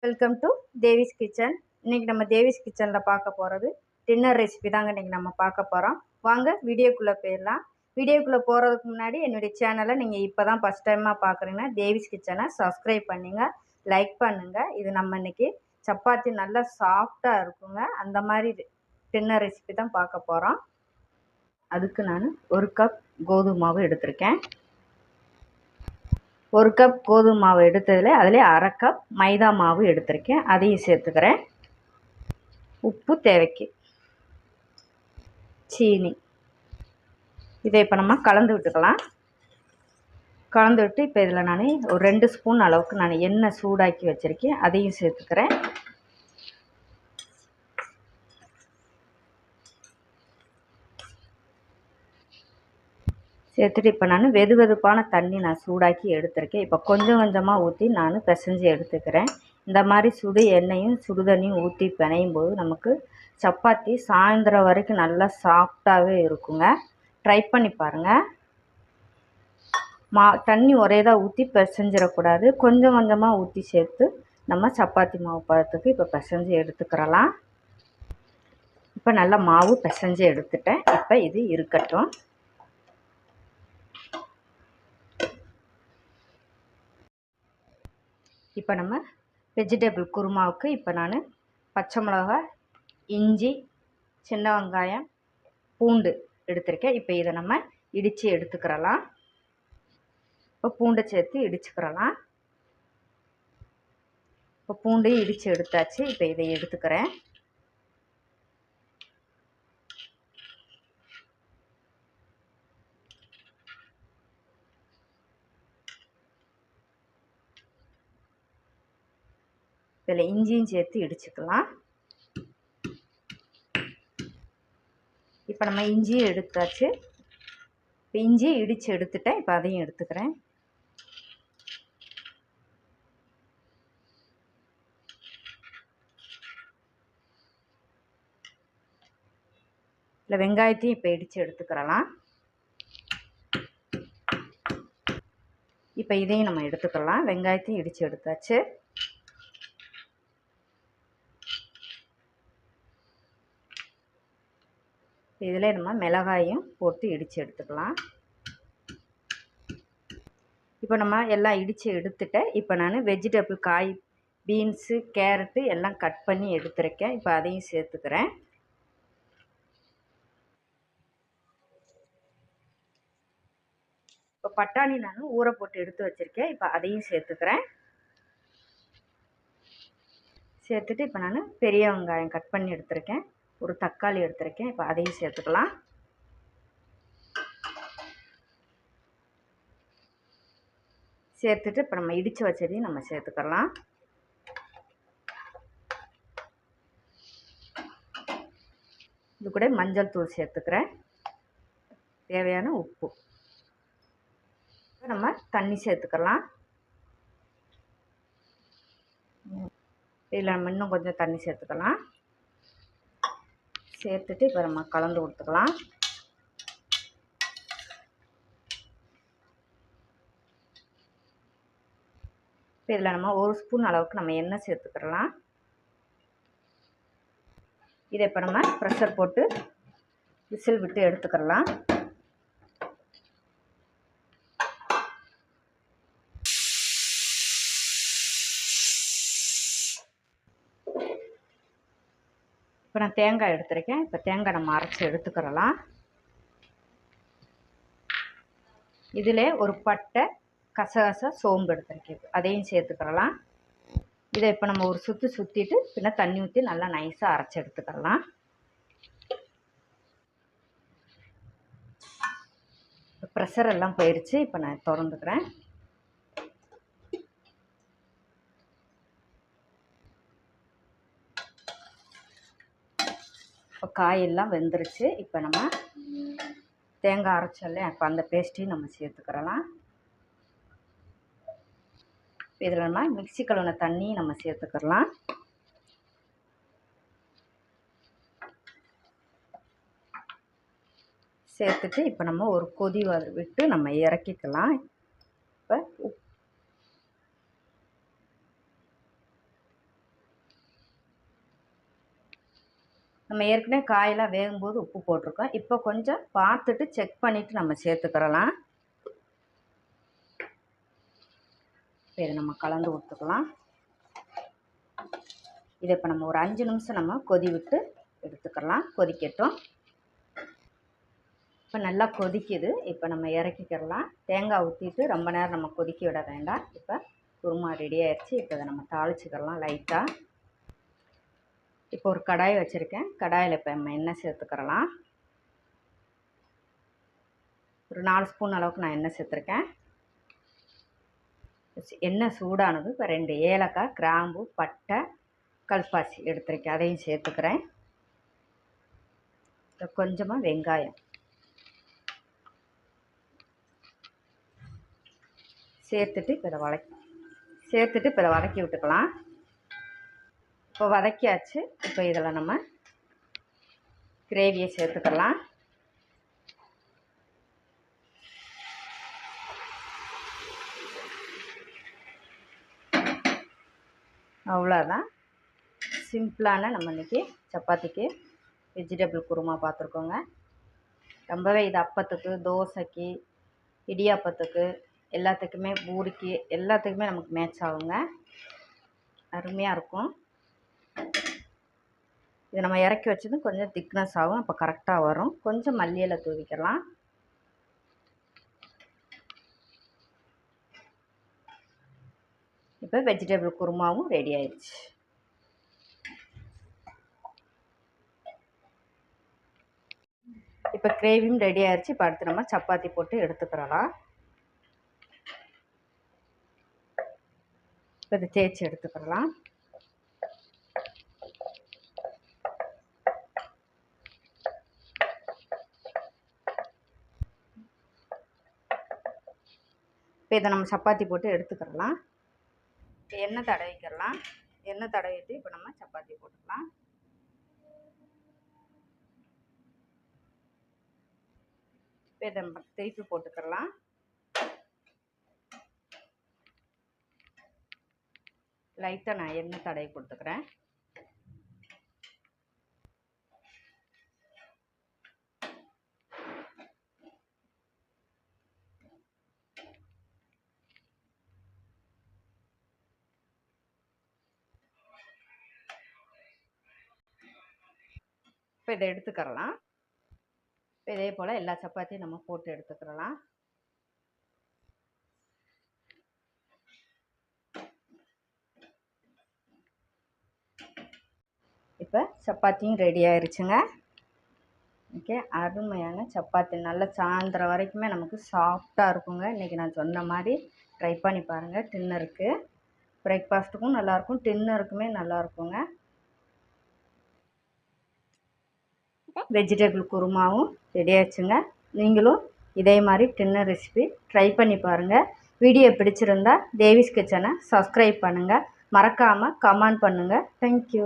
Welcome to Devi's kitchen. இன்றைக்கி நம்ம தேவிஸ் கிச்சனில் பார்க்க போகிறது டின்னர் ரெசிபி தாங்க இன்றைக்கி நம்ம பார்க்க போகிறோம். வாங்க வீடியோக்குள்ளே போயிடலாம். வீடியோக்குள்ளே போகிறதுக்கு முன்னாடி என்னுடைய சேனலை நீங்கள் இப்போ தான் ஃபஸ்ட் டைமாக பார்க்குறீங்கன்னா தேவிஸ் கிச்சனை சப்ஸ்கிரைப் பண்ணுங்கள், லைக் பண்ணுங்கள். இது நம்ம இன்றைக்கி சப்பாத்தி நல்லா சாஃப்டாக இருக்குங்க, அந்த மாதிரி டின்னர் ரெசிபி தான் பார்க்க போகிறோம். அதுக்கு நான் 1 கப் கோதுமை மாவு எடுத்திருக்கேன். 1 கப் கோதுமை மாவு எடுத்ததில் அதில் அரை கப் மைதா மாவு எடுத்திருக்கேன், அதையும் சேர்த்துக்கிறேன். உப்பு தேவைக்கு, சீனி. இதை இப்போ நம்ம கலந்து விட்டுக்கலாம். கலந்து விட்டு இப்போ இதில் நான் ஒரு 2 ஸ்பூன் அளவுக்கு நான் எண்ணெய் சூடாக்கி வச்சுருக்கேன், அதையும் சேர்த்துக்கிறேன். சேர்த்துட்டு இப்போ நான் வெதுவெதுப்பான தண்ணி நான் சூடாக்கி எடுத்திருக்கேன். இப்போ கொஞ்சம் கொஞ்சமாக ஊற்றி நான் பிசைஞ்சு எடுத்துக்கிறேன். இந்த மாதிரி சுடு எண்ணெயும் சுடு தண்ணியும் ஊற்றி பிணையும் போது நமக்கு சப்பாத்தி சாயந்தரம் வரைக்கும் நல்லா சாஃப்டாகவே இருக்குங்க. ட்ரை பண்ணி பாருங்கள். தண்ணி ஒரே தான் ஊற்றி பிசைஞ்சிடக்கூடாது, கொஞ்சம் கொஞ்சமாக ஊற்றி சேர்த்து நம்ம சப்பாத்தி மாவு பதத்துக்கு இப்போ பிசைஞ்சு எடுத்துக்கிறலாம். இப்போ நல்லா மாவு பிசைஞ்சு எடுத்துட்டேன். இப்போ இது இருக்கட்டும். இப்போ நம்ம வெஜிடபிள் குருமாவுக்கு இப்போ நான் பச்சை மிளகா, இஞ்சி, சின்ன வெங்காயம், பூண்டு எடுத்திருக்கேன். இப்போ இதை நம்ம இடித்து எடுத்துக்கிறலாம். இப்போ பூண்டை சேர்த்து இடிச்சுக்கிறலாம். இப்போ பூண்டையும் இடித்து எடுத்தாச்சு. இப்போ இதை எடுத்துக்கிறேன். இதில் இஞ்சியும் சேர்த்து இடிச்சுக்கலாம். இப்போ நம்ம இஞ்சியும் எடுத்தாச்சு. இப்போ இஞ்சியும் இடித்து எடுத்துட்டேன். இப்போ அதையும் எடுத்துக்கிறேன். இல்லை வெங்காயத்தையும் இப்போ இடித்து எடுத்துக்கிறலாம். இப்போ இதையும் நம்ம எடுத்துக்கலாம். வெங்காயத்தையும் இடித்து எடுத்தாச்சு. இதில் நம்ம மிளகாயும் போட்டு இடித்து எடுத்துக்கலாம். இப்போ நம்ம எல்லாம் இடித்து எடுத்துட்டேன். இப்போ நான் வெஜிடபிள் காய், பீன்ஸு, கேரட்டு எல்லாம் கட் பண்ணி எடுத்துருக்கேன். இப்போ அதையும் சேர்த்துக்கிறேன். இப்போ பட்டாணி நான் ஊற போட்டு எடுத்து வச்சுருக்கேன். இப்போ அதையும் சேர்த்துக்கிறேன். சேர்த்துட்டு இப்போ நான் பெரிய வெங்காயம் கட் பண்ணி எடுத்துருக்கேன், ஒரு தக்காளி எடுத்துருக்கேன். இப்போ அதையும் சேர்த்துக்கலாம். சேர்த்துட்டு இப்போ நம்ம இடித்து வச்சதையும் நம்ம சேர்த்துக்கலாம். இது கூட மஞ்சள் தூள் சேர்த்துக்கிறேன், தேவையான உப்பு. நம்ம தண்ணி சேர்த்துக்கலாம். இதில் நம்ம இன்னும் கொஞ்சம் தண்ணி சேர்த்துக்கலாம். சேர்த்துட்டு இப்போ நம்ம கலந்து கொடுத்துக்கலாம். இப்போ இதில் நம்ம 1 ஸ்பூன் அளவுக்கு நம்ம எண்ணெய் சேர்த்துக்கலாம். இதை இப்போ நம்ம ப்ரெஷர் போட்டு விசில் விட்டு எடுத்துக்கலாம். இப்போ நான் தேங்காய் எடுத்துருக்கேன். இப்போ தேங்காய் நம்ம அரைச்சி எடுத்துக்கிறலாம். இதில் ஒரு பட்டை, கசகசா, சோம்பு எடுத்துருக்கேன், அதையும் சேர்த்துக்கிறலாம். இதை இப்போ நம்ம ஒரு சுற்றி சுற்றிட்டு பின்ன தண்ணி ஊற்றி நல்லா நைஸாக அரைச்சி எடுத்துக்கலாம். ப்ரெஷர் எல்லாம் போயிடுச்சு. இப்போ நான் திறந்துக்கிறேன். இப்போ காயெல்லாம் வெந்துருச்சு. இப்போ நம்ம தேங்காய் அரைச்சோல்ல, இப்போ அந்த பேஸ்ட்டையும் நம்ம சேர்த்துக்கிறலாம். இதில் நம்ம மிக்ஸி கழுவின தண்ணியும் நம்ம சேர்த்துக்கலாம். சேர்த்துட்டு இப்போ நம்ம ஒரு கொதி விட்டு நம்ம இறக்கிக்கலாம். இப்போ நம்ம ஏற்கனவே காயெல்லாம் வேகும்போது உப்பு போட்டிருக்கோம். இப்போ கொஞ்சம் பார்த்துட்டு செக் பண்ணிவிட்டு நம்ம சேர்த்துக்கிறலாம். இப்போ இதை நம்ம கலந்து விட்டுக்கலாம். இதை இப்போ நம்ம ஒரு 5 நிமிஷம் நம்ம கொதி விட்டு எடுத்துக்கலாம். கொதிக்கட்டும். இப்போ நல்லா கொதிக்குது. இப்போ நம்ம இறக்கிக்கிறலாம். தேங்காய் ஊற்றிட்டு ரொம்ப நேரம் நம்ம கொதிக்க விட வேண்டாம். இப்போ குருமா ரெடி ஆயிடுச்சு. இப்போ இதை நம்ம தாளிச்சிக்கிறலாம் லைட்டாக. இப்போ ஒரு கடாய் வச்சுருக்கேன். கடாயில் இப்போ நம்ம எண்ணெய் சேர்த்துக்கிறலாம். ஒரு 4 ஸ்பூன் அளவுக்கு நான் எண்ணெய் சேர்த்துருக்கேன். எண்ணெய் சூடானது இப்போ 2 ஏலக்காய், கிராம்பு, பட்டை, கல்பாசி எடுத்துருக்கேன். அதையும் சேர்த்துக்கிறேன். கொஞ்சமாக வெங்காயம் சேர்த்துட்டு இப்போ இதை வதக்கி விட்டுக்கலாம். இப்போ வதக்கியாச்சு. இப்போ இதில் நம்ம கிரேவியை சேர்த்துக்கலாம். அவ்வளோதான். சிம்பிளான நம்ம இன்றைக்கி சப்பாத்திக்கு வெஜிடபிள் குருமா பார்த்துருக்கோங்க. ரொம்பவே இது அப்பத்துக்கு, தோசைக்கு, இடியாப்பத்துக்கு, எல்லாத்துக்குமே, பூரிக்கு, எல்லாத்துக்குமே நமக்கு மேட்ச் ஆகுங்க. அருமையாக இருக்கும். இது நம்ம இறக்கி வச்சதும் கொஞ்சம் திக்னஸ் ஆகும். அப்போ கரெக்டாக வரும். கொஞ்சம் மல்லி இலை தூவிக்கலாம். இப்போ வெஜிடபிள் குருமாவும் ரெடி ஆயிடுச்சு. இப்போ கிரேவியும் ரெடி ஆயிடுச்சு. இப்போ அடுத்து நம்ம சப்பாத்தி போட்டு எடுத்துக்கிறலாம். இப்போ இதை தேய்ச்சி எடுத்துக்கிறலாம். இப்போ இதை நம்ம சப்பாத்தி போட்டு எடுத்துக்கிறலாம். இப்போ எண்ணெய் தடவிக்கிறலாம். எண்ணெய் தடவிட்டு இப்போ நம்ம சப்பாத்தி போட்டுக்கலாம். இப்போ இதை நம்ம திருப்பி போட்டுக்கிறலாம். லைட்டாக நான் எண்ணெய் தடவி கொடுத்துக்கிறேன். இப்போ இதை எடுத்துக்கிறலாம். இப்போ இதே போல் எல்லா சப்பாத்தியும் நம்ம போட்டு எடுத்துக்கிறலாம். இப்போ சப்பாத்தியும் ரெடி ஆயிடுச்சுங்க. ஓகே, அருமையான சப்பாத்தி நல்ல சாயந்தரம் வரைக்குமே நமக்கு சாஃப்டாக இருக்குங்க. இன்றைக்கி நான் சொன்ன மாதிரி ட்ரை பண்ணி பாருங்கள். டின்னருக்கு, பிரேக்ஃபாஸ்ட்டுக்கும் நல்லாயிருக்கும், டின்னருக்குமே நல்லாயிருக்குங்க. வெஜிடபிள் குருமாவும் ரெடி ஆச்சுங்க. நீங்களும் இதே மாதிரி டின்னர் ரெசிபி ட்ரை பண்ணி பாருங்கள். வீடியோ பிடிச்சிருந்தா தேவிஸ் கிச்சனை சப்ஸ்கிரைப் பண்ணுங்கள். மறக்காமல் கமெண்ட் பண்ணுங்கள். தேங்க்யூ.